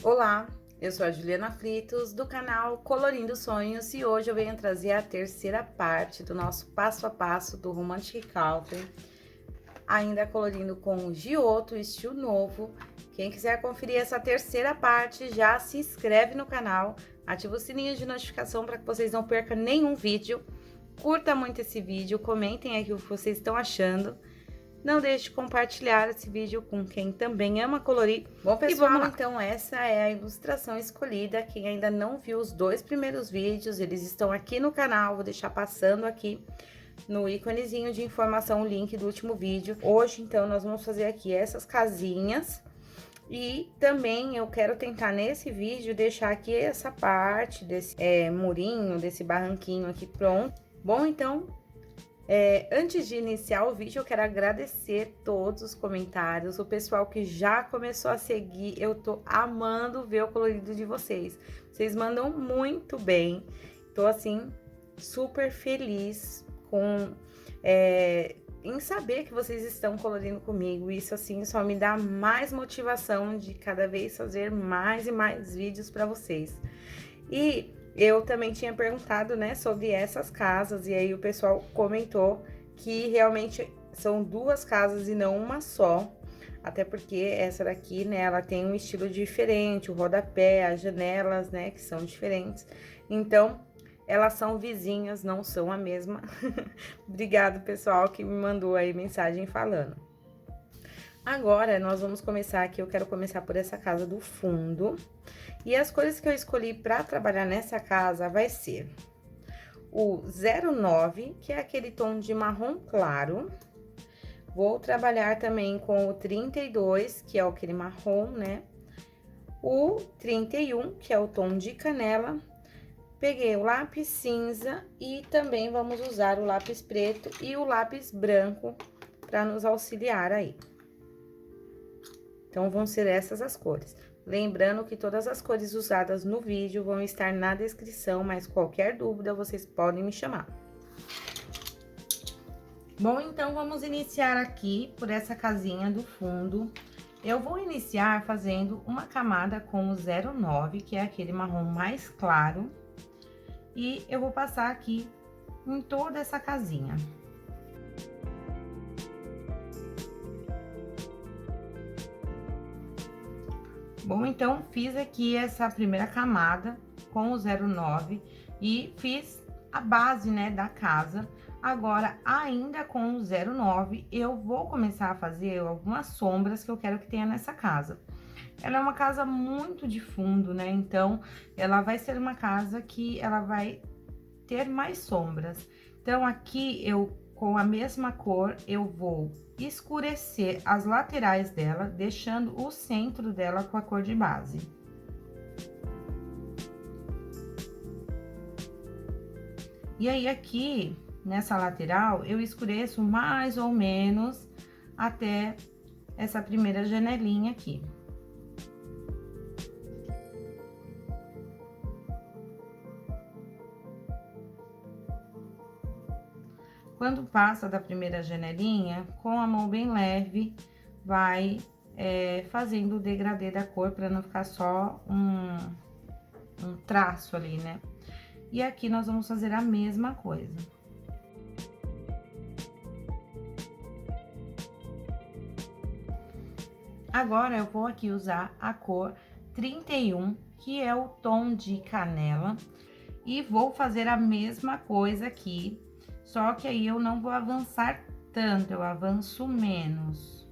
Olá, eu sou a Juliana Fritos, do canal Colorindo Sonhos, e hoje eu venho trazer a terceira parte do nosso passo a passo do Romantic Country, ainda colorindo com Giotto, estilo novo. Quem quiser conferir essa terceira parte, já se inscreve no canal, ativa o sininho de notificação para que vocês não percam nenhum vídeo. Curta muito esse vídeo, comentem aqui o que vocês estão achando. Não deixe de compartilhar esse vídeo com quem também ama colorir. Bom, pessoal, então essa é a ilustração escolhida. Quem ainda não viu os dois primeiros vídeos, eles estão aqui no canal. Vou deixar passando aqui no íconezinho de informação o link do último vídeo. Hoje, então, nós vamos fazer aqui essas casinhas. E também eu quero tentar nesse vídeo deixar aqui essa parte desse murinho, desse barranquinho aqui pronto. Bom, então... antes de iniciar o vídeo, eu quero agradecer todos os comentários, o pessoal que já começou a seguir. Eu tô amando ver o colorido de vocês. Vocês mandam muito bem. Tô, assim, super feliz em saber que vocês estão colorindo comigo. Isso, assim, só me dá mais motivação de cada vez fazer mais e mais vídeos para vocês. E... eu também tinha perguntado, né, sobre essas casas, e aí o pessoal comentou que realmente são duas casas e não uma só. Até porque essa daqui, né, ela tem um estilo diferente, o rodapé, as janelas, né, que são diferentes. Então, elas são vizinhas, não são a mesma. Obrigado, pessoal, que me mandou aí mensagem falando. Agora, nós vamos começar aqui, eu quero começar por essa casa do fundo. E as cores que eu escolhi para trabalhar nessa casa vai ser o 09, que é aquele tom de marrom claro. Vou trabalhar também com o 32, que é aquele marrom, né? O 31, que é o tom de canela. Peguei o lápis cinza e também vamos usar o lápis preto e o lápis branco para nos auxiliar aí. Então, vão ser essas as cores. Lembrando que todas as cores usadas no vídeo vão estar na descrição, mas qualquer dúvida vocês podem me chamar. Bom, então vamos iniciar aqui por essa casinha do fundo. Eu vou iniciar fazendo uma camada com o 09, que é aquele marrom mais claro. E eu vou passar aqui em toda essa casinha. Bom, então, fiz aqui essa primeira camada com o 09 e fiz a base, né, da casa. Agora, ainda com o 09, eu vou começar a fazer algumas sombras que eu quero que tenha nessa casa. Ela é uma casa muito de fundo, né, então, ela vai ser uma casa que ela vai ter mais sombras. Então, aqui, com a mesma cor, eu vou escurecer as laterais dela, deixando o centro dela com a cor de base. E aí, aqui, nessa lateral, eu escureço mais ou menos até essa primeira janelinha aqui. Quando passa da primeira janelinha, com a mão bem leve, vai fazendo o degradê da cor, para não ficar só um traço ali, né? E aqui nós vamos fazer a mesma coisa. Agora, eu vou aqui usar a cor 31, que é o tom de canela, e vou fazer a mesma coisa aqui. Só que aí eu não vou avançar tanto, eu avanço menos.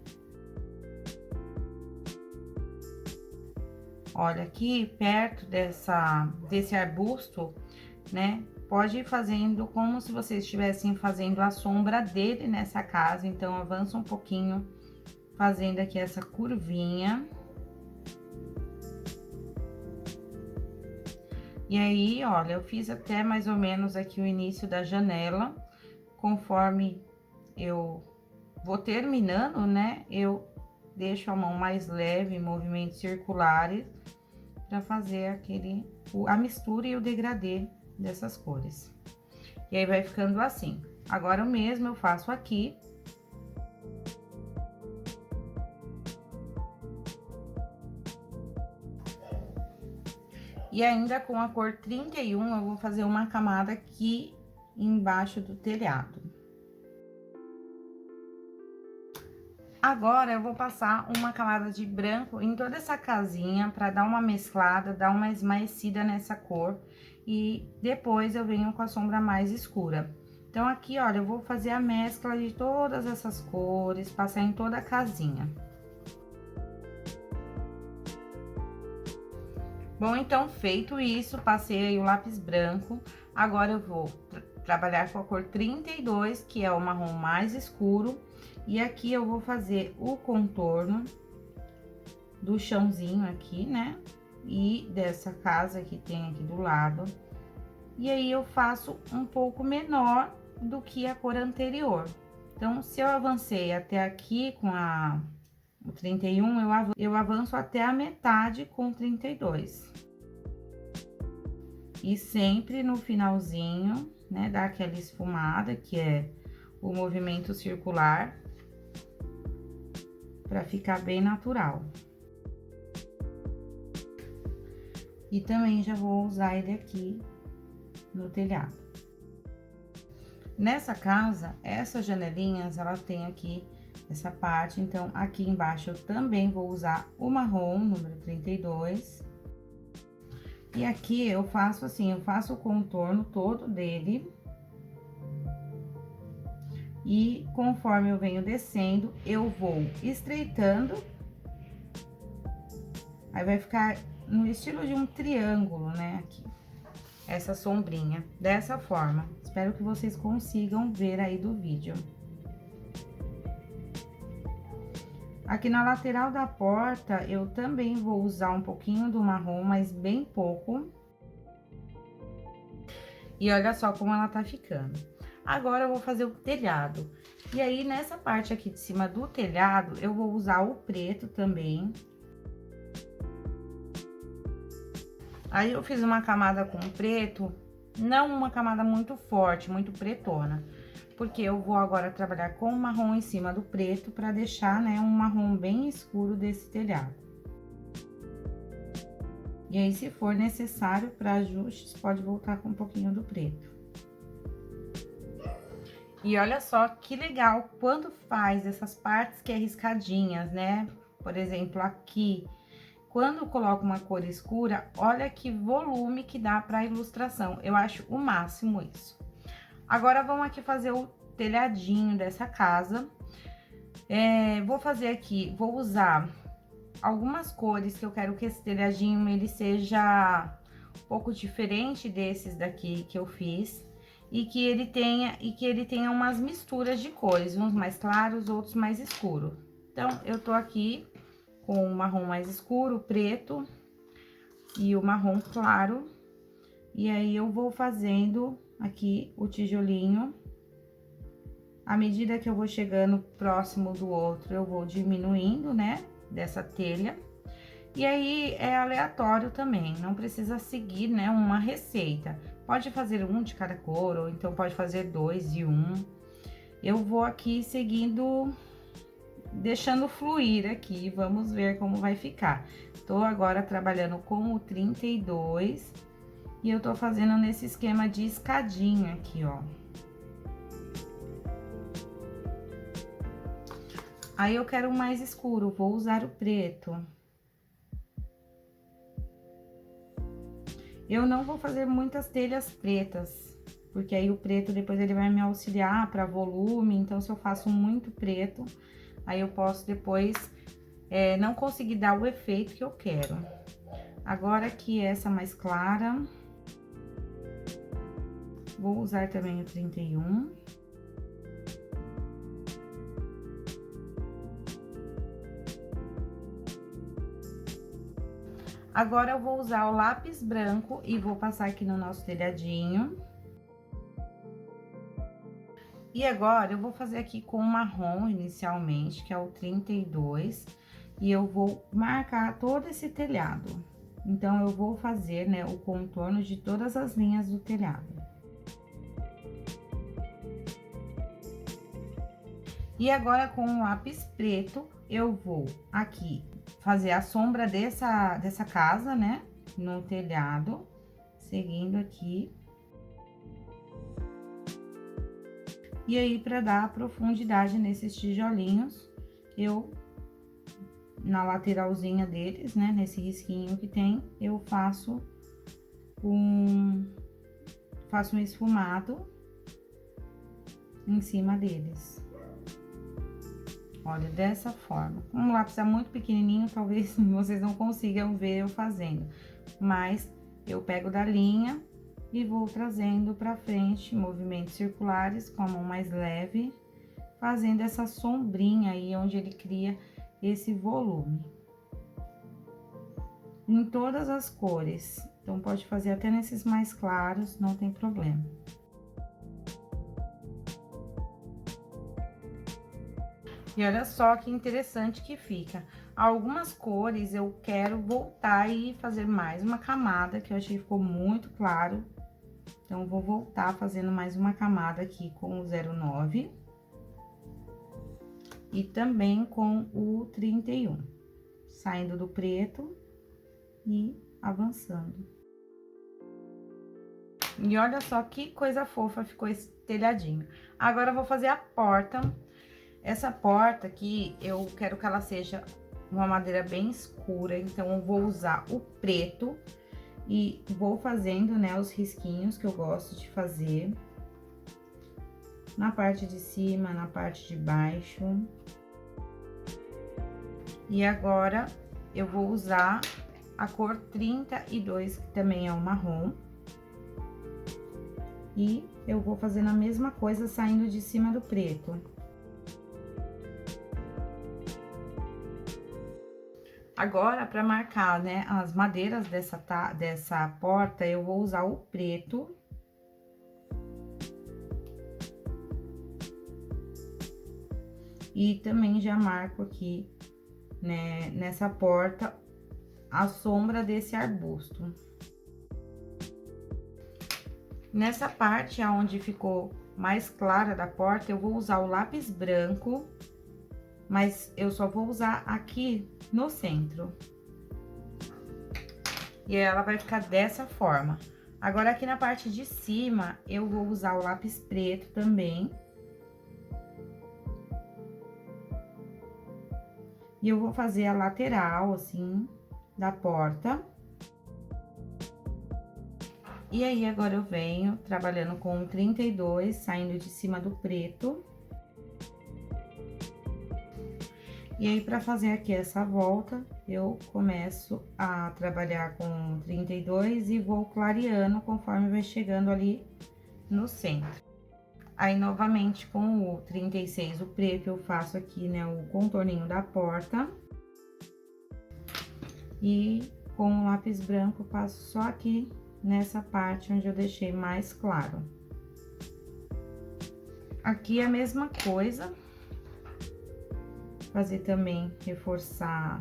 Olha, aqui perto desse arbusto, né? Pode ir fazendo como se vocês estivessem fazendo a sombra dele nessa casa. Então, avança um pouquinho, fazendo aqui essa curvinha. E aí, olha, eu fiz até mais ou menos aqui o início da janela. Conforme eu vou terminando, né, eu deixo a mão mais leve em movimentos circulares para fazer a mistura e o degradê dessas cores. E aí, vai ficando assim. Agora, o mesmo eu faço aqui. E ainda com a cor 31, eu vou fazer uma camada aqui embaixo do telhado. Agora, eu vou passar uma camada de branco em toda essa casinha para dar uma mesclada, dar uma esmaecida nessa cor. E depois eu venho com a sombra mais escura. Então, aqui, olha, eu vou fazer a mescla de todas essas cores, passar em toda a casinha. Bom, então, feito isso, passei aí o lápis branco. Agora, eu vou trabalhar com a cor 32, que é o marrom mais escuro. E aqui eu vou fazer o contorno do chãozinho aqui, né? E dessa casa que tem aqui do lado. E aí, eu faço um pouco menor do que a cor anterior. Então, se eu avancei até aqui com o 31, eu avanço até a metade com 32. E sempre no finalzinho, né, dá aquela esfumada, que é o movimento circular, para ficar bem natural. E também já vou usar ele aqui no telhado. Nessa casa, essas janelinhas, ela tem aqui essa parte, então, aqui embaixo eu também vou usar o marrom, número 32. E aqui eu faço assim, eu faço o contorno todo dele. E conforme eu venho descendo, eu vou estreitando. Aí vai ficar no estilo de um triângulo, né, aqui. Essa sombrinha, dessa forma. Espero que vocês consigam ver aí do vídeo. Aqui na lateral da porta, eu também vou usar um pouquinho do marrom, mas bem pouco. E olha só como ela tá ficando. Agora, eu vou fazer o telhado. E aí, nessa parte aqui de cima do telhado, eu vou usar o preto também. Aí, eu fiz uma camada com preto, não uma camada muito forte, muito pretona. Porque eu vou agora trabalhar com o marrom em cima do preto, para deixar, né, um marrom bem escuro desse telhado. E aí, se for necessário para ajustes, pode voltar com um pouquinho do preto. E olha só que legal quando faz essas partes que é riscadinhas, né? Por exemplo, aqui, quando eu coloco uma cor escura, olha que volume que dá para a ilustração. Eu acho o máximo isso. Agora, vamos aqui fazer o telhadinho dessa casa. Vou fazer aqui, vou usar algumas cores que eu quero que esse telhadinho ele seja um pouco diferente desses daqui que eu fiz. E que ele tenha umas misturas de cores, uns mais claros, outros mais escuros. Então, eu tô aqui com o marrom mais escuro, o preto e o marrom claro. E aí, eu vou fazendo aqui o tijolinho. À medida que eu vou chegando próximo do outro, eu vou diminuindo, né, dessa telha. E aí, é aleatório também, não precisa seguir, né, uma receita. Pode fazer um de cada cor, ou então pode fazer 2 de um. Eu vou aqui seguindo, deixando fluir aqui, vamos ver como vai ficar. Tô agora trabalhando com o 32 e eu tô fazendo nesse esquema de escadinha aqui, ó. Aí, eu quero um mais escuro, vou usar o preto. Eu não vou fazer muitas telhas pretas, porque aí o preto depois ele vai me auxiliar para volume, então se eu faço muito preto, aí eu posso depois não conseguir dar o efeito que eu quero. Agora aqui essa mais clara, vou usar também o 31. Agora, eu vou usar o lápis branco e vou passar aqui no nosso telhadinho. E agora, eu vou fazer aqui com o marrom inicialmente, que é o 32, e eu vou marcar todo esse telhado. Então, eu vou fazer, né, o contorno de todas as linhas do telhado. E agora, com o lápis preto, eu vou aqui fazer a sombra dessa casa, né? no telhado, seguindo aqui. E aí, para dar profundidade nesses tijolinhos, eu, na lateralzinha deles, né, nesse risquinho que tem, eu faço um esfumado em cima deles. Olha, dessa forma. Como o lápis é muito pequenininho, talvez vocês não consigam ver eu fazendo. Mas eu pego da linha e vou trazendo pra frente, movimentos circulares com a mão mais leve, fazendo essa sombrinha aí, onde ele cria esse volume. Em todas as cores. Então, pode fazer até nesses mais claros, não tem problema. E olha só que interessante que fica. Algumas cores eu quero voltar e fazer mais uma camada, que eu achei que ficou muito claro. Então, vou voltar fazendo mais uma camada aqui com o 09. E também com o 31. Saindo do preto e avançando. E olha só que coisa fofa ficou esse telhadinho. Agora, eu vou fazer a porta. Essa porta aqui, eu quero que ela seja uma madeira bem escura, então eu vou usar o preto e vou fazendo, né, os risquinhos que eu gosto de fazer na parte de cima, na parte de baixo. E agora, eu vou usar a cor 32, que também é o marrom. E eu vou fazendo a mesma coisa saindo de cima do preto. Agora, para marcar, né, as madeiras dessa porta, eu vou usar o preto. E também já marco aqui, né, nessa porta, a sombra desse arbusto. Nessa parte onde ficou mais clara da porta, eu vou usar o lápis branco, mas eu só vou usar aqui no centro. E ela vai ficar dessa forma. Agora, aqui na parte de cima, eu vou usar o lápis preto também. E eu vou fazer a lateral, assim, da porta. E aí, agora eu venho trabalhando com o 32, saindo de cima do preto. E aí, pra fazer aqui essa volta, eu começo a trabalhar com 32 e vou clareando conforme vai chegando ali no centro. Aí, novamente, com o 36, o preto, eu faço aqui, né, o contorninho da porta. E com o lápis branco, eu passo só aqui nessa parte onde eu deixei mais claro. Aqui é a mesma coisa. Fazer também, reforçar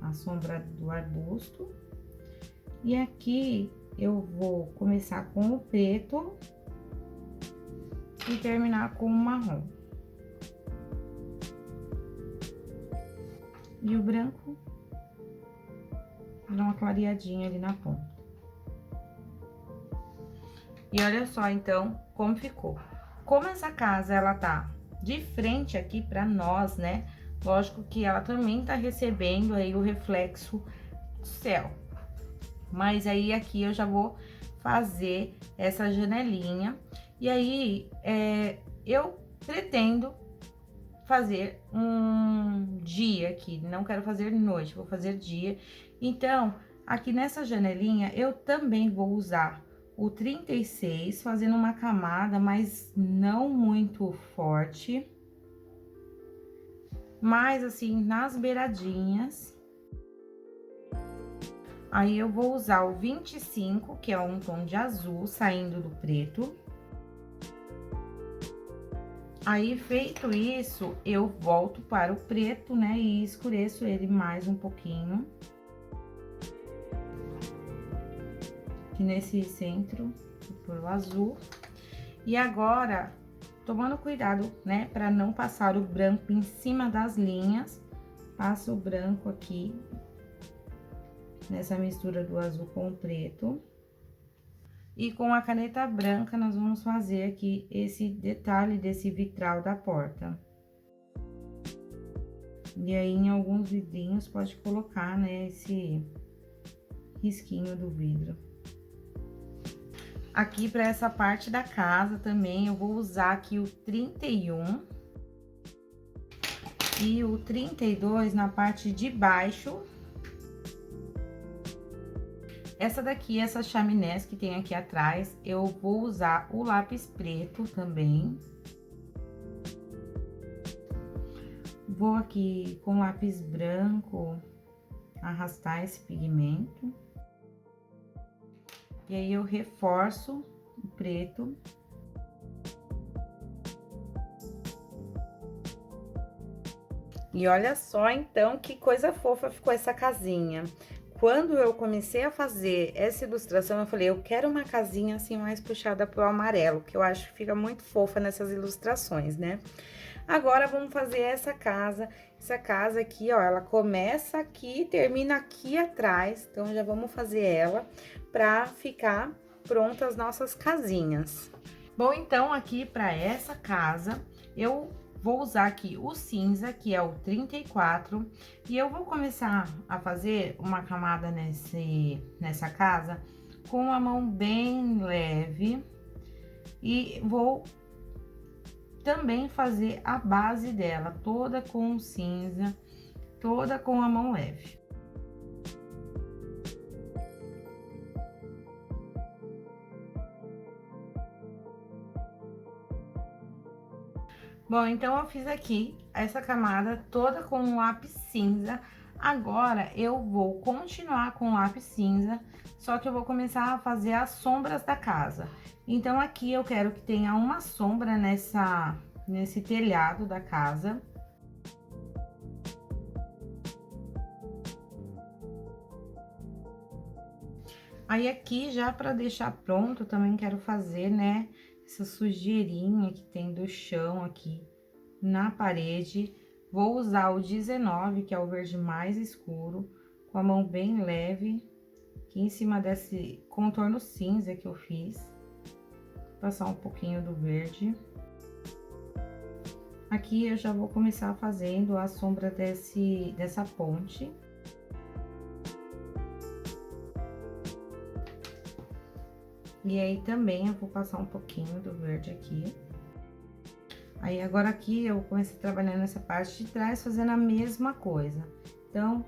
a sombra do arbusto. E aqui, eu vou começar com o preto e terminar com o marrom. E o branco, dá uma clareadinha ali na ponta. E olha só, então, como ficou. Como essa casa, ela tá de frente aqui pra nós, né? Lógico que ela também tá recebendo aí o reflexo do céu. Mas aí, aqui, eu já vou fazer essa janelinha. E aí, eu pretendo fazer um dia aqui, não quero fazer noite, vou fazer dia. Então, aqui nessa janelinha, eu também vou usar o 36, fazendo uma camada, mas não muito forte. Mas, assim, nas beiradinhas. Aí, eu vou usar o 25, que é um tom de azul, saindo do preto. Aí, feito isso, eu volto para o preto, né, e escureço ele mais um pouquinho. Aqui nesse centro, por o azul. E agora, tomando cuidado, né, para não passar o branco em cima das linhas, passo o branco aqui. nessa mistura do azul com o preto. E com a caneta branca, nós vamos fazer aqui esse detalhe desse vitral da porta. E aí, em alguns vidrinhos, pode colocar, né, esse risquinho do vidro. Aqui, para essa parte da casa também, eu vou usar aqui o 31 e o 32 na parte de baixo. Essa daqui, essas chaminés que tem aqui atrás, eu vou usar o lápis preto também. Vou aqui com lápis branco arrastar esse pigmento. E aí, eu reforço o preto. E olha só, então, que coisa fofa ficou essa casinha. Quando eu comecei a fazer essa ilustração, eu falei, eu quero uma casinha assim mais puxada pro amarelo, que eu acho que fica muito fofa nessas ilustrações, né? Agora, vamos fazer essa casa. Essa casa aqui, ó, ela começa aqui e termina aqui atrás. Então, já vamos fazer ela pra ficar prontas as nossas casinhas. Bom, então, aqui pra essa casa, eu vou usar aqui o cinza, que é o 34, e eu vou começar a fazer uma camada nessa casa com a mão bem leve e vou também fazer a base dela toda com cinza, toda com a mão leve. Bom, então eu fiz aqui essa camada toda com o lápis cinza. Agora eu vou continuar com o lápis cinza, só que eu vou começar a fazer as sombras da casa. Então aqui eu quero que tenha uma sombra nesse telhado da casa. Aí aqui já para deixar pronto, também quero fazer, né, essa sujeirinha que tem do chão aqui na parede. Vou usar o 19, que é o verde mais escuro, com a mão bem leve, aqui em cima desse contorno cinza que eu fiz. Passar um pouquinho do verde. Aqui eu já vou começar fazendo a sombra dessa ponte. E aí, também, eu vou passar um pouquinho do verde aqui. Aí, agora aqui, eu comecei trabalhando nessa parte de trás, fazendo a mesma coisa. Então,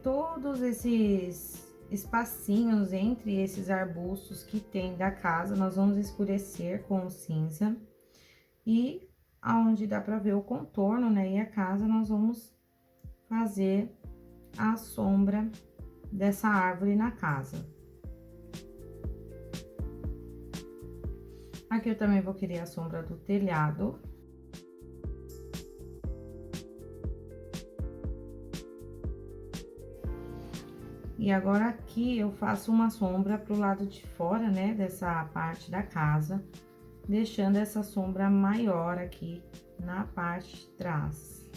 todos esses espacinhos entre esses arbustos que tem da casa, nós vamos escurecer com o cinza. E aonde dá pra ver o contorno, né, e a casa, nós vamos fazer a sombra dessa árvore na casa. Aqui eu também vou querer a sombra do telhado. E agora aqui eu faço uma sombra pro lado de fora, né, dessa parte da casa, deixando essa sombra maior aqui na parte de trás.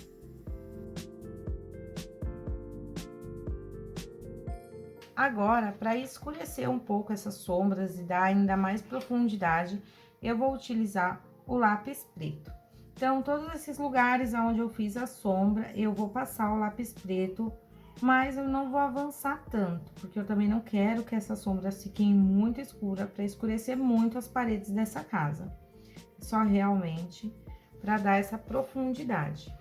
Agora, para escurecer um pouco essas sombras e dar ainda mais profundidade, eu vou utilizar o lápis preto. Então, todos esses lugares onde eu fiz a sombra, eu vou passar o lápis preto, mas eu não vou avançar tanto, porque eu também não quero que essas sombras fiquem muito escuras para escurecer muito as paredes dessa casa. Só realmente para dar essa profundidade.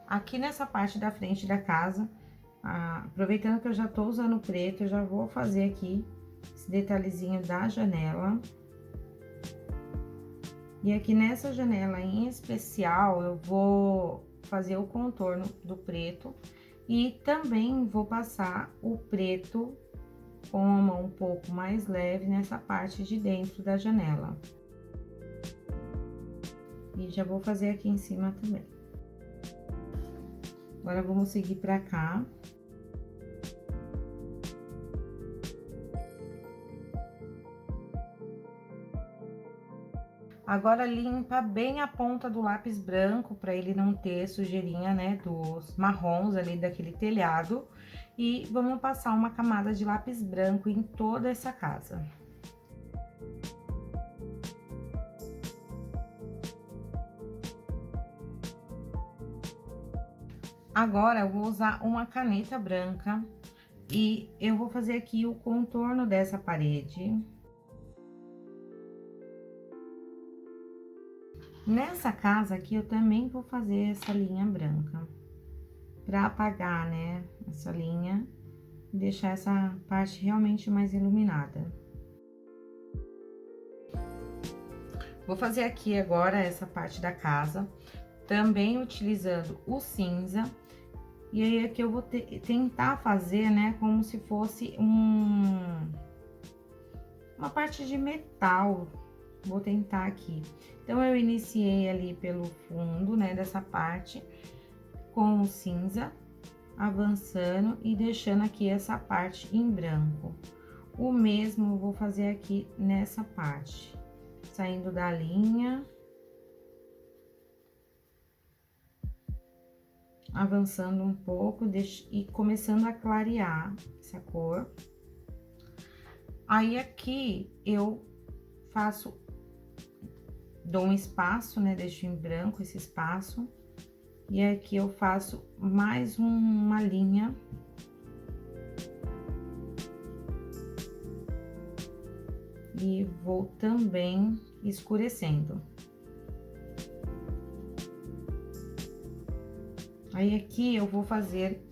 Aqui nessa parte da frente da casa, aproveitando que eu já tô usando o preto, eu já vou fazer aqui esse detalhezinho da janela. E aqui nessa janela em especial, eu vou fazer o contorno do preto e também vou passar o preto com a mão um pouco mais leve nessa parte de dentro da janela. E já vou fazer aqui em cima também. Agora, vamos seguir pra cá. Agora, limpa bem a ponta do lápis branco, para ele não ter sujeirinha, né, dos marrons ali daquele telhado. E vamos passar uma camada de lápis branco em toda essa casa. Agora, eu vou usar uma caneta branca e eu vou fazer aqui o contorno dessa parede. Nessa casa aqui, eu também vou fazer essa linha branca, pra apagar, né, essa linha e deixar essa parte realmente mais iluminada. Vou fazer aqui agora essa parte da casa, também utilizando o cinza. E aí, aqui eu vou tentar fazer, né, como se fosse uma parte de metal. Vou tentar aqui. Então, eu iniciei ali pelo fundo, né, dessa parte, com o cinza, avançando e deixando aqui essa parte em branco. O mesmo eu vou fazer aqui nessa parte, saindo da linha, avançando um pouco e começando a clarear essa cor. Aí, aqui eu dou um espaço, né, deixo em branco esse espaço. E aqui eu faço mais uma linha. E vou também escurecendo. Aí, aqui eu vou fazer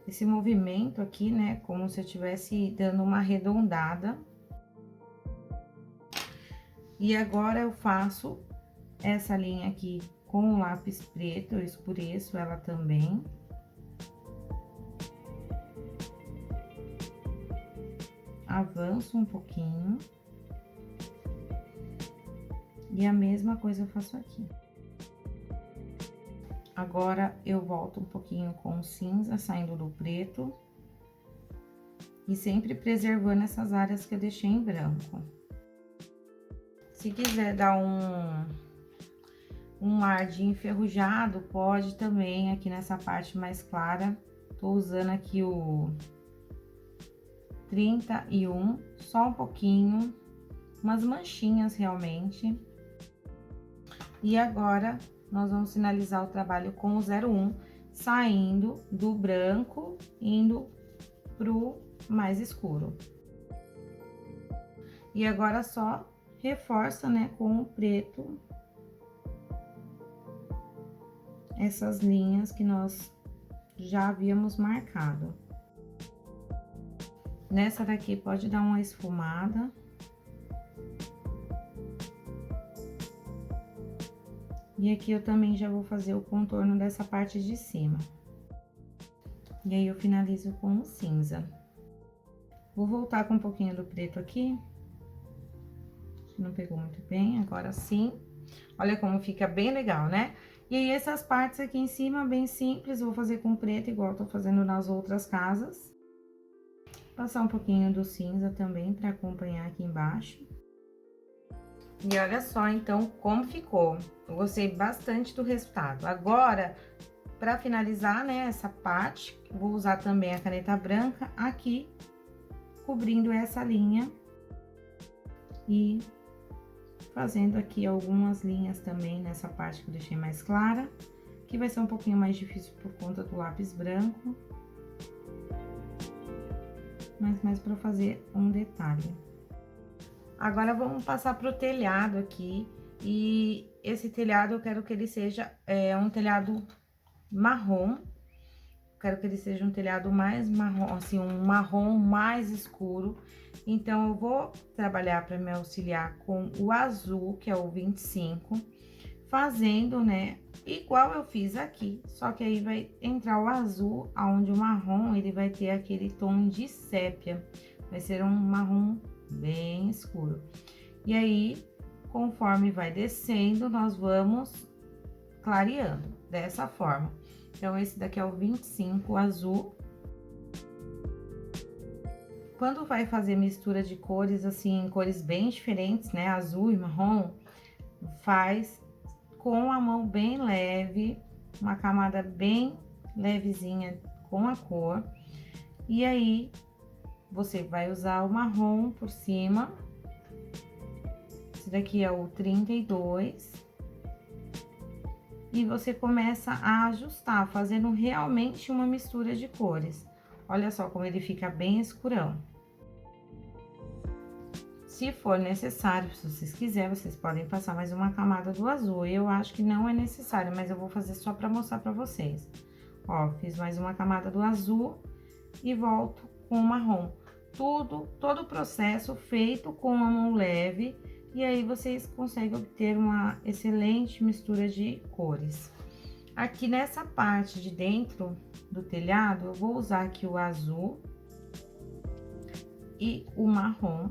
esse movimento aqui, né, como se eu estivesse dando uma arredondada. E agora eu faço essa linha aqui com o lápis preto, eu escureço ela também. Avanço um pouquinho. E a mesma coisa eu faço aqui. Agora, eu volto um pouquinho com o cinza, saindo do preto. E sempre preservando essas áreas que eu deixei em branco. Se quiser dar um ar de enferrujado, pode também aqui nessa parte mais clara. Tô usando aqui o 31, só um pouquinho, umas manchinhas realmente. E agora, nós vamos finalizar o trabalho com o 01, saindo do branco, indo pro mais escuro. E agora só reforça, né, com o preto, essas linhas que nós já havíamos marcado. Nessa daqui pode dar uma esfumada. E aqui eu também já vou fazer o contorno dessa parte de cima. E aí, eu finalizo com o cinza. Vou voltar com um pouquinho do preto aqui. Não pegou muito bem, agora sim. Olha como fica bem legal, né? E aí, essas partes aqui em cima, bem simples, vou fazer com preto, igual eu tô fazendo nas outras casas. Passar um pouquinho do cinza também, pra acompanhar aqui embaixo. E olha só, então, como ficou. Eu gostei bastante do resultado. Agora, pra finalizar, né, essa parte, vou usar também a caneta branca aqui, cobrindo essa linha. E fazendo aqui algumas linhas também nessa parte que eu deixei mais clara, que vai ser um pouquinho mais difícil por conta do lápis branco. Mas mais pra fazer um detalhe. Agora, vamos passar pro telhado aqui. E esse telhado, eu quero que ele seja um telhado marrom. Quero que ele seja um telhado mais marrom, assim, um marrom mais escuro. Então, eu vou trabalhar para me auxiliar com o azul, que é o 25, fazendo, né, igual eu fiz aqui. Só que aí vai entrar o azul, onde o marrom, ele vai ter aquele tom de sépia. Vai ser um marrom bem escuro. E aí, conforme vai descendo, nós vamos clareando dessa forma. Então, esse daqui é o 25 azul. quando vai fazer mistura de cores, assim, cores bem diferentes, né, azul e marrom, faz com a mão bem leve, uma camada bem levezinha com a cor. E aí, você vai usar o marrom por cima. Esse daqui é o 32. E você começa a ajustar, fazendo realmente uma mistura de cores. Olha só como ele fica bem escurão. Se for necessário, se vocês quiserem, vocês podem passar mais uma camada do azul. Eu acho que não é necessário, mas eu vou fazer só para mostrar para vocês. Ó, fiz mais uma camada do azul e volto com o marrom. Todo o processo feito com a mão leve, e aí vocês conseguem obter uma excelente mistura de cores. Aqui nessa parte de dentro do telhado, eu vou usar aqui o azul e o marrom.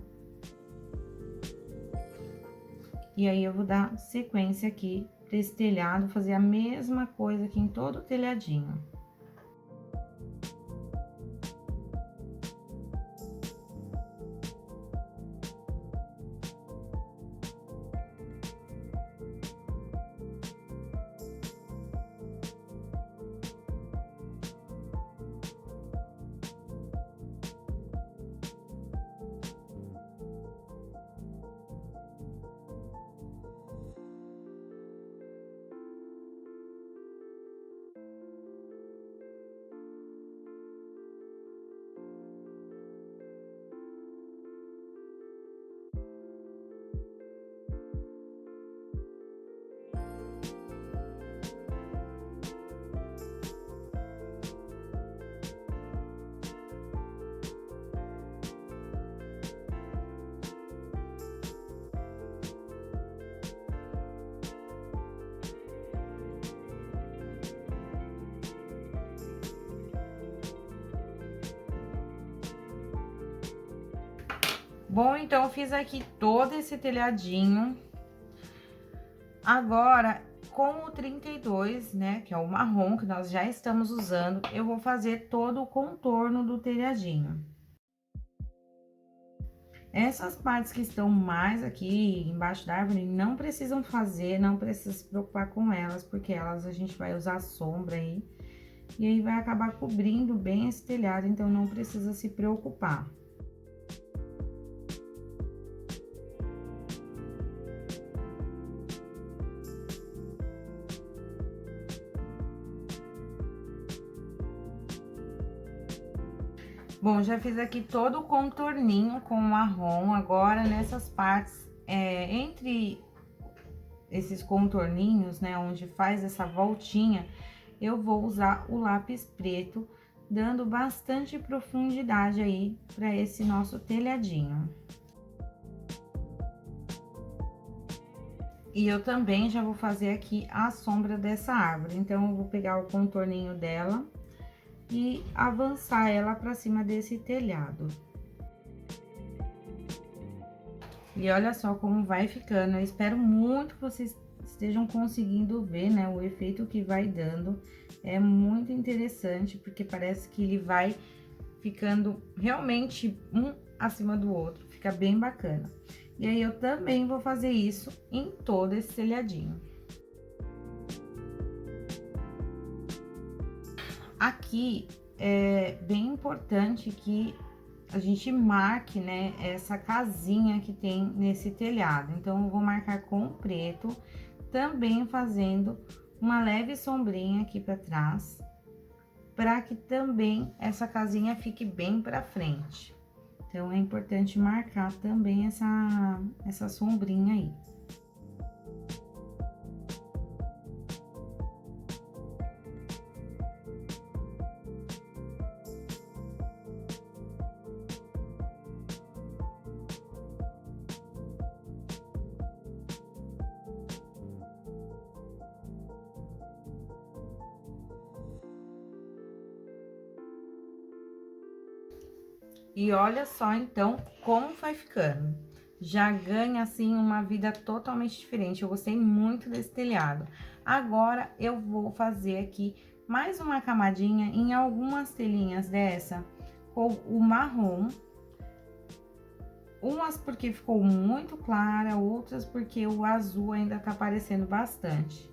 E aí, eu vou dar sequência aqui para esse telhado, fazer a mesma coisa aqui em todo o telhadinho. Bom, então, eu fiz aqui todo esse telhadinho. Agora, com o 32, né, que é o marrom que nós já estamos usando, eu vou fazer todo o contorno do telhadinho. Essas partes que estão mais aqui embaixo da árvore, não precisam fazer, não precisa se preocupar com elas, porque elas a gente vai usar sombra aí. E aí, vai acabar cobrindo bem esse telhado, então não precisa se preocupar. Bom, já fiz aqui todo o contorninho com marrom. Agora, nessas partes, entre esses contorninhos, né, onde faz essa voltinha, eu vou usar o lápis preto, dando bastante profundidade aí para esse nosso telhadinho. E eu também já vou fazer aqui a sombra dessa árvore. Então, eu vou pegar o contorninho dela e avançar ela para cima desse telhado. E olha só como vai ficando. Eu espero muito que vocês estejam conseguindo ver, né, o efeito que vai dando. É muito interessante, porque parece que ele vai ficando realmente um acima do outro. Fica bem bacana. E aí, eu também vou fazer isso em todo esse telhadinho. Aqui é bem importante que a gente marque, né, essa casinha que tem nesse telhado. Então, eu vou marcar com preto, também fazendo uma leve sombrinha aqui para trás, para que também essa casinha fique bem para frente. Então, é importante marcar também essa sombrinha aí. E olha só, então, como vai ficando. Já ganha, assim, uma vida totalmente diferente. Eu gostei muito desse telhado. Agora, eu vou fazer aqui mais uma camadinha em algumas telinhas dessa, com o marrom. Umas porque ficou muito clara, outras porque o azul ainda tá aparecendo bastante.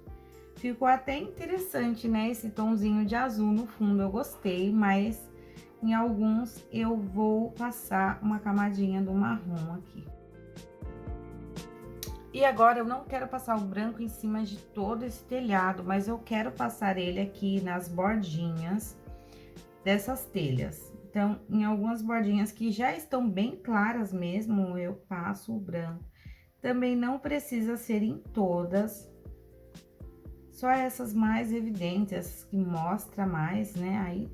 Ficou até interessante, né, esse tomzinho de azul no fundo, eu gostei, mas em alguns eu vou passar uma camadinha do marrom aqui. E agora eu não quero passar o branco em cima de todo esse telhado, mas eu quero passar ele aqui nas bordinhas dessas telhas. Então, em algumas bordinhas que já estão bem claras mesmo, eu passo o branco. Também não precisa ser em todas, só essas mais evidentes, essas que mostra mais, né? Aí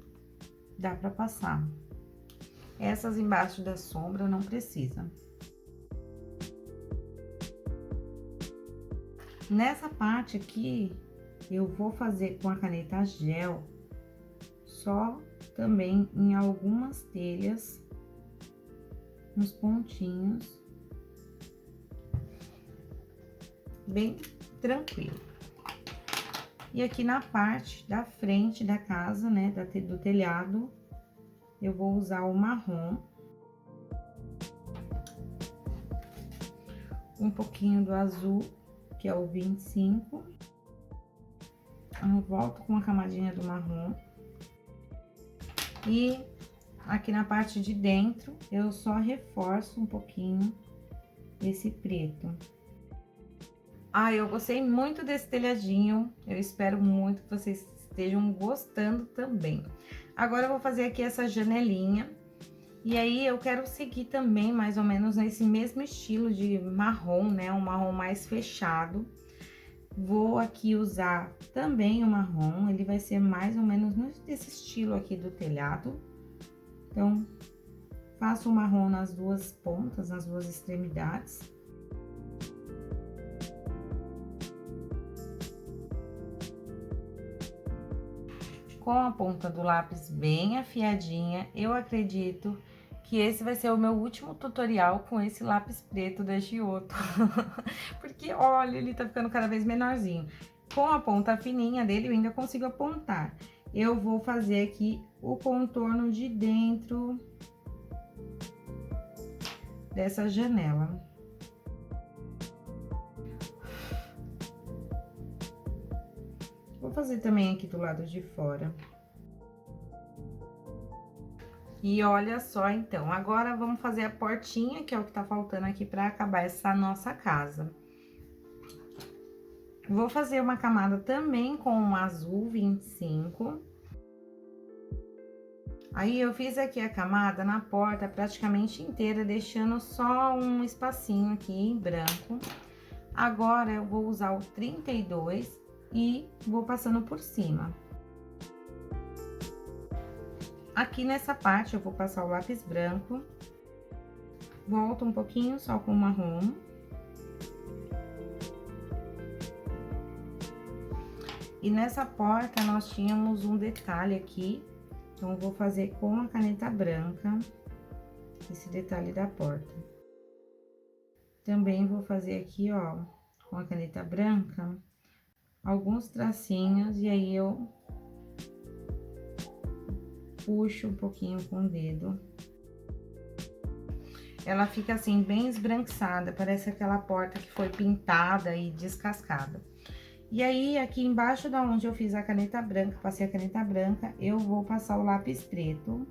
dá pra passar. Essas embaixo da sombra não precisa. Nessa parte aqui, eu vou fazer com a caneta gel, só também em algumas telhas, nos pontinhos, bem tranquilo. E aqui na parte da frente da casa, né, do telhado, eu vou usar o marrom, um pouquinho do azul, que é o 25. Eu volto com a camadinha do marrom. E aqui na parte de dentro, eu só reforço um pouquinho esse preto. Ah, eu gostei muito desse telhadinho. Eu espero muito que vocês estejam gostando também. Agora eu vou fazer aqui essa janelinha. E aí, eu quero seguir também, mais ou menos, nesse mesmo estilo de marrom, né? Um marrom mais fechado. Vou aqui usar também o marrom, ele vai ser mais ou menos nesse estilo aqui do telhado. Então, faço o marrom nas duas pontas, nas duas extremidades. Com a ponta do lápis bem afiadinha, eu acredito que esse vai ser o meu último tutorial com esse lápis preto da Giotto. Porque, olha, ele tá ficando cada vez menorzinho. Com a ponta fininha dele, eu ainda consigo apontar. Eu vou fazer aqui o contorno de dentro dessa janela. Vou fazer também aqui do lado de fora. E olha só, então, agora vamos fazer a portinha, que é o que tá faltando aqui pra acabar essa nossa casa. Vou fazer uma camada também com um azul 25. Aí, eu fiz aqui a camada na porta praticamente inteira, deixando só um espacinho aqui em branco. Agora, eu vou usar o 32 e vou passando por cima. Aqui nessa parte, eu vou passar o lápis branco. Volto um pouquinho só com o marrom. E nessa porta, nós tínhamos um detalhe aqui. Então, eu vou fazer com a caneta branca esse detalhe da porta. Também vou fazer aqui, ó, com a caneta branca, alguns tracinhos. E aí, eu puxo um pouquinho com o dedo. Ela fica assim, bem esbranquiçada, parece aquela porta que foi pintada e descascada. E aí, aqui embaixo da onde eu fiz a caneta branca, passei a caneta branca, eu vou passar o lápis preto.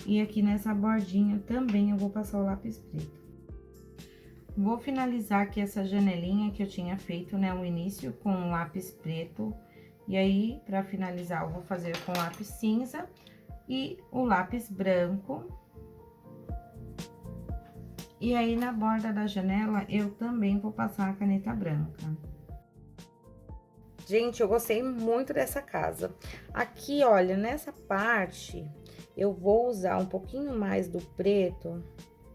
E aqui nessa bordinha também eu vou passar o lápis preto. Vou finalizar aqui essa janelinha que eu tinha feito, né, o início com o lápis preto. E aí, pra finalizar, eu vou fazer com lápis cinza e o lápis branco. E aí, na borda da janela, eu também vou passar a caneta branca. Gente, eu gostei muito dessa casa. Aqui, olha, nessa parte, eu vou usar um pouquinho mais do preto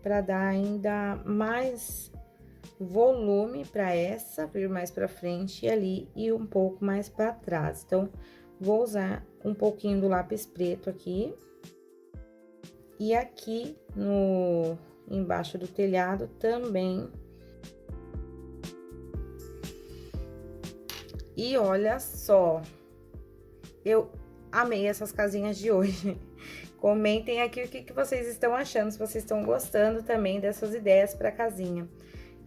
para dar ainda mais volume para essa, vir mais para frente e ali e um pouco mais para trás. Então, vou usar um pouquinho do lápis preto aqui. E aqui no embaixo do telhado também. E olha só, eu amei essas casinhas de hoje. Comentem aqui o que vocês estão achando, se vocês estão gostando também dessas ideias para casinha.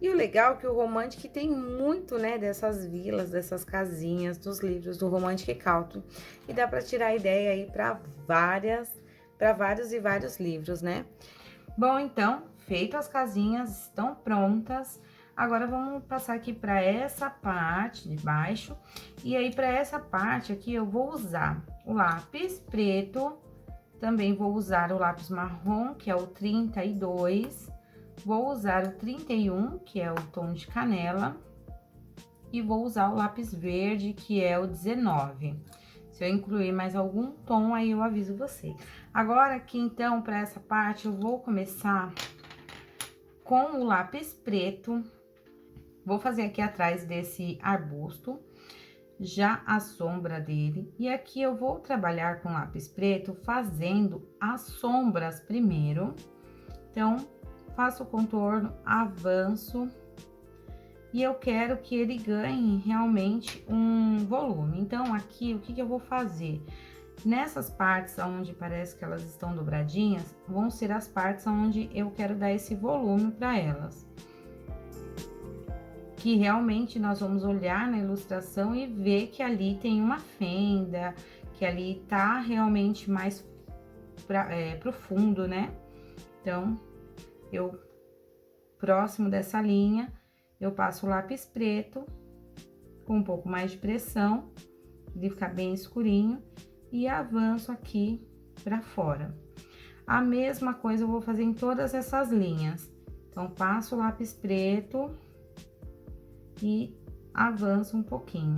E o legal é que o Romantic tem muito, né, dessas vilas, dessas casinhas, dos livros do Romantic Country. E dá para tirar ideia aí para vários e vários livros, né? Bom, então, feito as casinhas, estão prontas. Agora, vamos passar aqui para essa parte de baixo. E aí, para essa parte aqui, eu vou usar o lápis preto. Também vou usar o lápis marrom, que é o 32. Vou usar o 31, que é o tom de canela. E vou usar o lápis verde, que é o 19. Se eu incluir mais algum tom, aí eu aviso você. Agora, aqui, então, para essa parte, eu vou começar com o lápis preto. Vou fazer aqui atrás desse arbusto, já a sombra dele. E aqui eu vou trabalhar com lápis preto, fazendo as sombras primeiro. Então, faço o contorno, avanço. E eu quero que ele ganhe realmente um volume. Então, aqui, o que eu vou fazer? Nessas partes onde parece que elas estão dobradinhas, vão ser as partes onde eu quero dar esse volume para elas. Que realmente nós vamos olhar na ilustração e ver que ali tem uma fenda, que ali tá realmente mais profundo, né? Então, próximo dessa linha, eu passo o lápis preto com um pouco mais de pressão, de ficar bem escurinho, e avanço aqui pra fora. A mesma coisa eu vou fazer em todas essas linhas. Então, passo o lápis preto e avanço um pouquinho.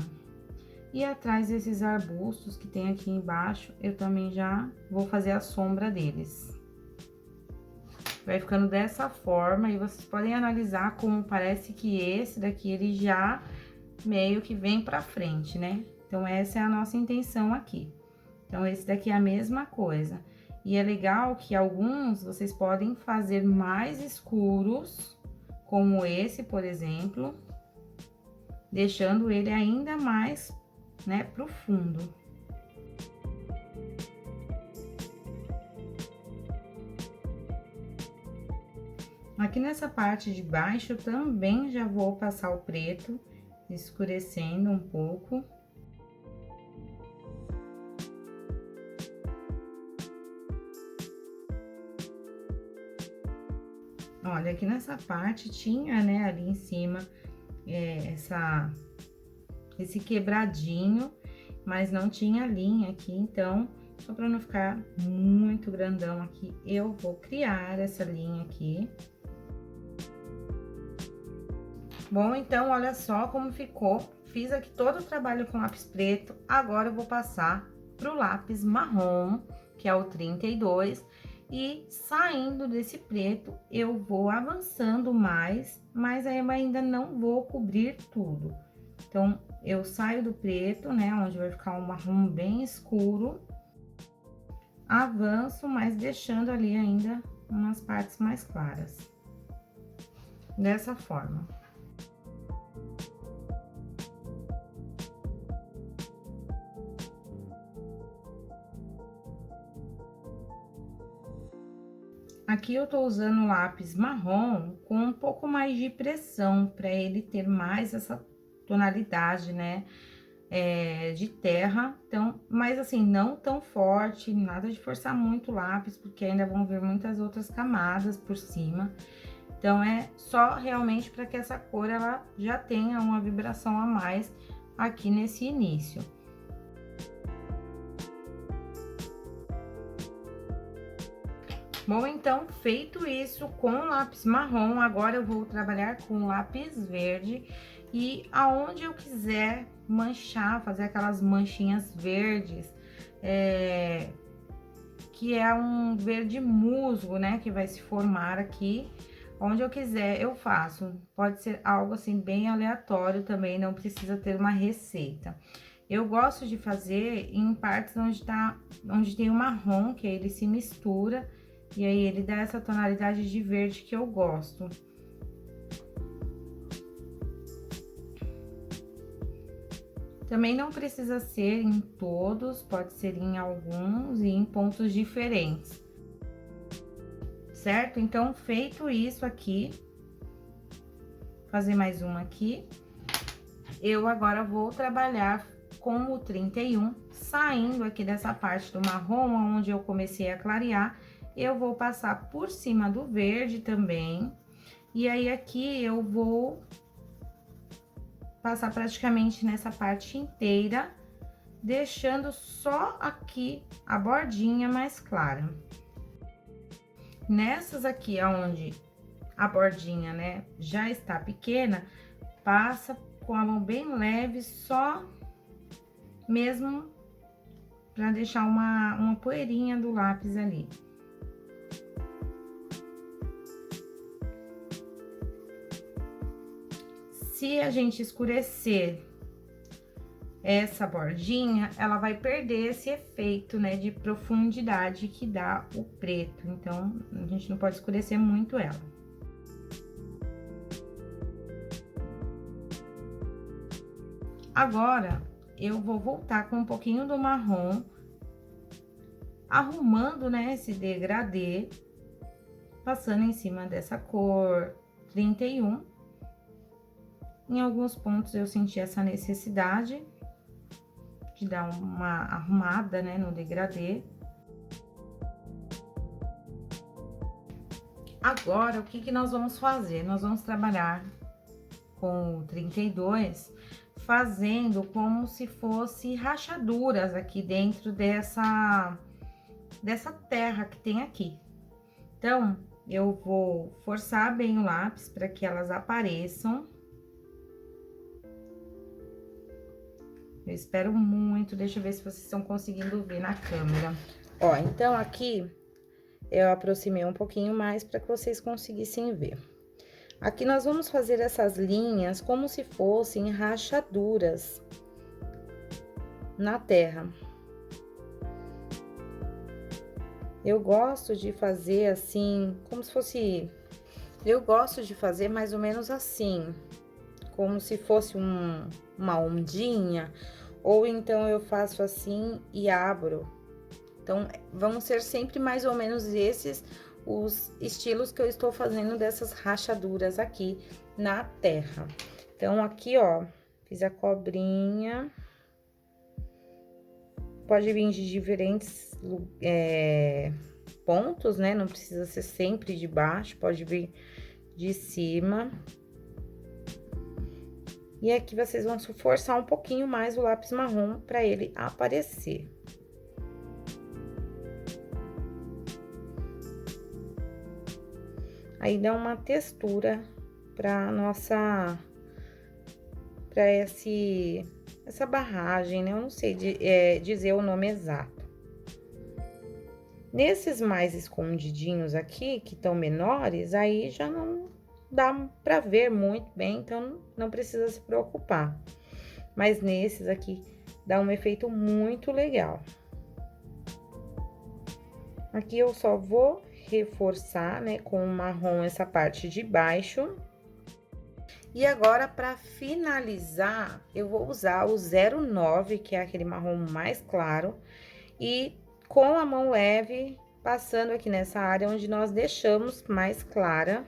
E atrás desses arbustos que tem aqui embaixo, eu também já vou fazer a sombra deles. Vai ficando dessa forma e vocês podem analisar como parece que esse daqui ele já meio que vem pra frente, né? Então, essa é a nossa intenção aqui. Então, esse daqui é a mesma coisa. E é legal que alguns vocês podem fazer mais escuros, como esse, por exemplo, deixando ele ainda mais, né, profundo. Aqui nessa parte de baixo, eu também já vou passar o preto, escurecendo um pouco. Olha, aqui nessa parte tinha, né, ali em cima, esse quebradinho, mas não tinha linha aqui, então, só para não ficar muito grandão aqui, eu vou criar essa linha aqui. Bom, então, olha só como ficou. Fiz aqui todo o trabalho com lápis preto, agora eu vou passar pro lápis marrom, que é o 32, e saindo desse preto, eu vou avançando mais, mas aí eu ainda não vou cobrir tudo. Então, eu saio do preto, né, onde vai ficar um marrom bem escuro, avanço, mas deixando ali ainda umas partes mais claras. Dessa forma. Aqui eu tô usando o lápis marrom com um pouco mais de pressão, para ele ter mais essa tonalidade, né, de terra. Então, mas assim, não tão forte, nada de forçar muito o lápis, porque ainda vão vir muitas outras camadas por cima. Então, é só realmente para que essa cor, ela já tenha uma vibração a mais aqui nesse início. Bom, então, feito isso com o lápis marrom, agora eu vou trabalhar com o lápis verde. E aonde eu quiser manchar, fazer aquelas manchinhas verdes, que é um verde musgo, né, que vai se formar aqui. Onde eu quiser, eu faço. Pode ser algo assim, bem aleatório também, não precisa ter uma receita. Eu gosto de fazer em partes onde tem o marrom, que aí ele se mistura. E aí, ele dá essa tonalidade de verde que eu gosto. Também não precisa ser em todos, pode ser em alguns e em pontos diferentes. Certo? Então, feito isso aqui, fazer mais uma aqui. Eu agora vou trabalhar com o 31, saindo aqui dessa parte do marrom, onde eu comecei a clarear, eu vou passar por cima do verde também. E aí, aqui eu vou passar praticamente nessa parte inteira, deixando só aqui a bordinha mais clara. Nessas aqui, aonde a bordinha, né, já está pequena, passa com a mão bem leve, só mesmo para deixar uma poeirinha do lápis ali. Se a gente escurecer essa bordinha, ela vai perder esse efeito, né, de profundidade que dá o preto. Então, a gente não pode escurecer muito ela. Agora, eu vou voltar com um pouquinho do marrom, arrumando, né, esse degradê, passando em cima dessa cor 31. Em alguns pontos eu senti essa necessidade de dar uma arrumada, né, no degradê. Agora, o que que nós vamos fazer? Nós vamos trabalhar com o 32, fazendo como se fosse rachaduras aqui dentro dessa terra que tem aqui. Então, eu vou forçar bem o lápis para que elas apareçam. Eu espero muito, deixa eu ver se vocês estão conseguindo ver na câmera. Ó, então aqui eu aproximei um pouquinho mais para que vocês conseguissem ver. Aqui nós vamos fazer essas linhas como se fossem rachaduras na terra. Eu gosto de fazer assim, como se fosse... Eu gosto de fazer mais ou menos assim, como se fosse uma ondinha, ou então eu faço assim e abro. Então, vão ser sempre mais ou menos esses os estilos que eu estou fazendo dessas rachaduras aqui na terra. Então, aqui, ó, fiz a cobrinha. Pode vir de diferentes pontos, né? Não precisa ser sempre de baixo, pode vir de cima. E aqui vocês vão forçar um pouquinho mais o lápis marrom para ele aparecer. Aí dá uma textura para nossa, para essa barragem, né? Eu não sei dizer o nome exato. Nesses mais escondidinhos aqui, que estão menores, aí já não dá para ver muito bem, então não precisa se preocupar. Mas nesses aqui dá um efeito muito legal. Aqui eu só vou reforçar, né, com o marrom essa parte de baixo. E agora, para finalizar, eu vou usar o 09, que é aquele marrom mais claro, e com a mão leve, passando aqui nessa área onde nós deixamos mais clara.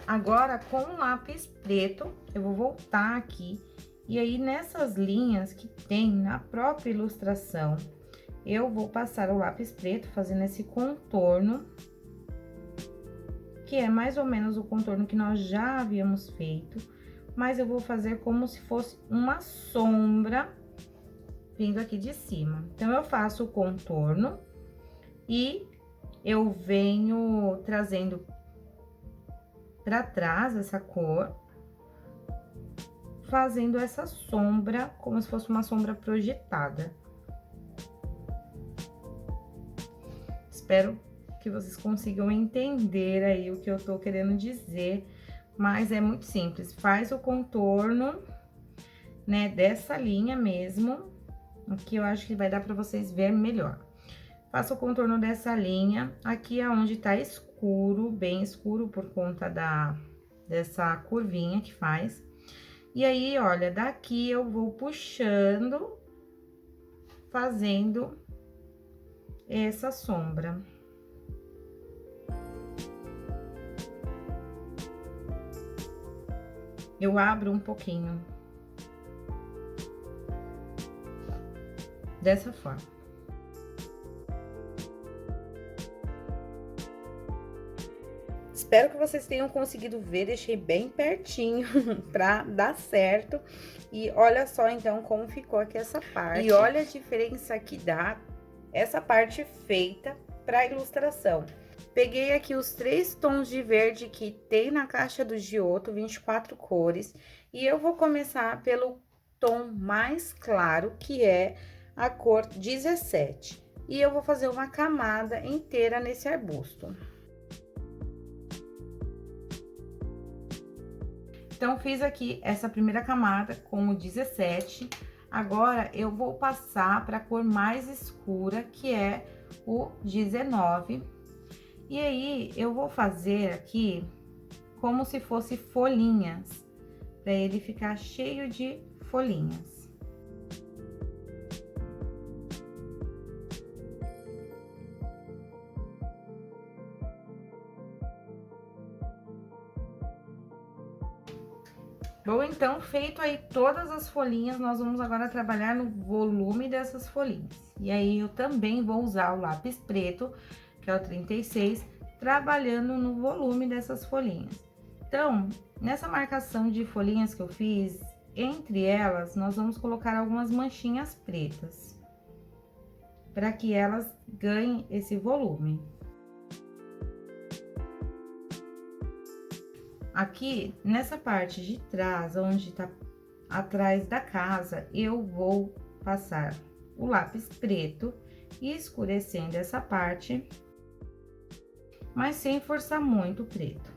Agora, com o lápis preto, eu vou voltar aqui, e aí nessas linhas que tem na própria ilustração, eu vou passar o lápis preto fazendo esse contorno, que é mais ou menos o contorno que nós já havíamos feito, mas eu vou fazer como se fosse uma sombra vindo aqui de cima. Então, eu faço o contorno e eu venho trazendo para trás essa cor, fazendo essa sombra como se fosse uma sombra projetada. Espero que vocês consigam entender aí o que eu tô querendo dizer, mas é muito simples. Faz o contorno, né, dessa linha mesmo, aqui eu acho que vai dar para vocês ver melhor. Faça o contorno dessa linha, aqui é onde tá escuro, bem escuro por conta dessa curvinha que faz. E aí, olha, daqui eu vou puxando, fazendo essa sombra. Eu abro um pouquinho. Dessa forma. Espero que vocês tenham conseguido ver, deixei bem pertinho pra dar certo. E olha só, então, como ficou aqui essa parte. E olha a diferença que dá essa parte feita pra ilustração. Peguei aqui os 3 tons de verde que tem na caixa do Giotto, 24 cores. E eu vou começar pelo tom mais claro, que é a cor 17. E eu vou fazer uma camada inteira nesse arbusto. Então, fiz aqui essa primeira camada com o 17. Agora, eu vou passar para a cor mais escura, que é o 19. E aí, eu vou fazer aqui como se fosse folhinhas, para ele ficar cheio de folhinhas. Bom, então, feito aí todas as folhinhas, nós vamos agora trabalhar no volume dessas folhinhas. E aí, eu também vou usar o lápis preto, que é o 36, trabalhando no volume dessas folhinhas. Então, nessa marcação de folhinhas que eu fiz, entre elas, nós vamos colocar algumas manchinhas pretas, para que elas ganhem esse volume. Aqui, nessa parte de trás, onde tá atrás da casa, eu vou passar o lápis preto e escurecendo essa parte, mas sem forçar muito o preto.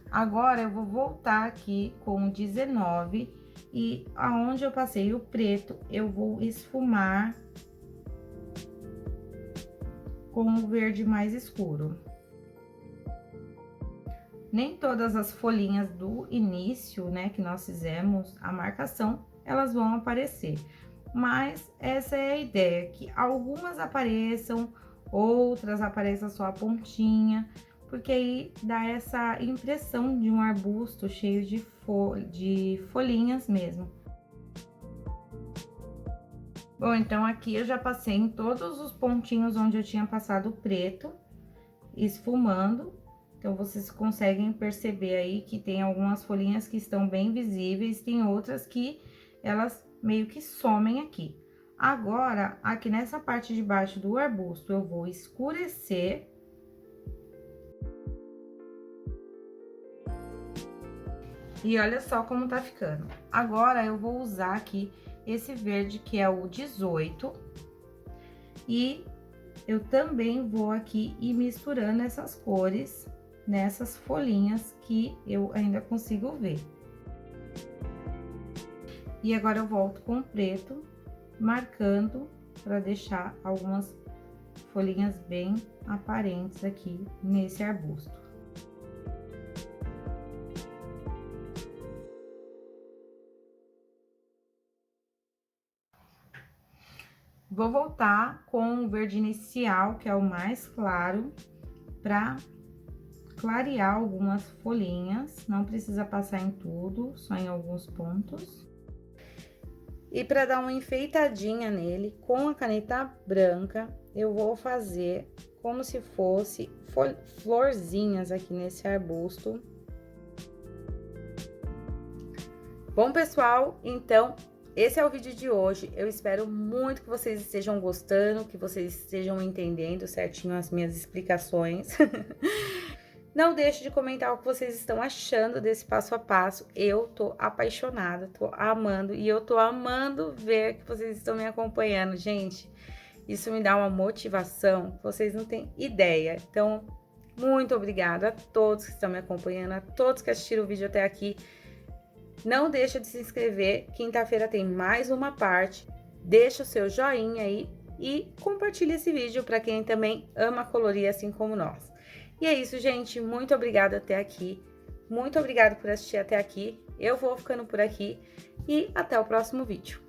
Agora, eu vou voltar aqui com o 19 e aonde eu passei o preto, eu vou esfumar com o verde mais escuro. Nem todas as folhinhas do início, né, que nós fizemos a marcação, elas vão aparecer. Mas essa é a ideia, que algumas apareçam, outras apareçam só a pontinha, porque aí dá essa impressão de um arbusto cheio de folhinhas mesmo. Bom, então aqui eu já passei em todos os pontinhos onde eu tinha passado o preto, esfumando. Então, vocês conseguem perceber aí que tem algumas folhinhas que estão bem visíveis, tem outras que elas meio que somem aqui. Agora, aqui nessa parte de baixo do arbusto, eu vou escurecer. E olha só como tá ficando. Agora, eu vou usar aqui esse verde, que é o 18. E eu também vou aqui ir misturando essas cores nessas folhinhas que eu ainda consigo ver. E agora eu volto com o preto, marcando para deixar algumas folhinhas bem aparentes aqui nesse arbusto. Vou voltar com o verde inicial, que é o mais claro, para clarear algumas folhinhas, não precisa passar em tudo, só em alguns pontos. E para dar uma enfeitadinha nele, com a caneta branca, eu vou fazer como se fosse florzinhas aqui nesse arbusto. Bom, pessoal, então, esse é o vídeo de hoje. Eu espero muito que vocês estejam gostando, que vocês estejam entendendo certinho as minhas explicações. Não deixe de comentar o que vocês estão achando desse passo a passo. Eu tô apaixonada, tô amando e eu tô amando ver que vocês estão me acompanhando, gente. Isso me dá uma motivação que vocês não têm ideia. Então, muito obrigada a todos que estão me acompanhando, a todos que assistiram o vídeo até aqui. Não deixa de se inscrever, quinta-feira tem mais uma parte. Deixa o seu joinha aí e compartilha esse vídeo para quem também ama colorir assim como nós. E é isso, gente. Muito obrigada até aqui. Muito obrigada por assistir até aqui. Eu vou ficando por aqui e até o próximo vídeo.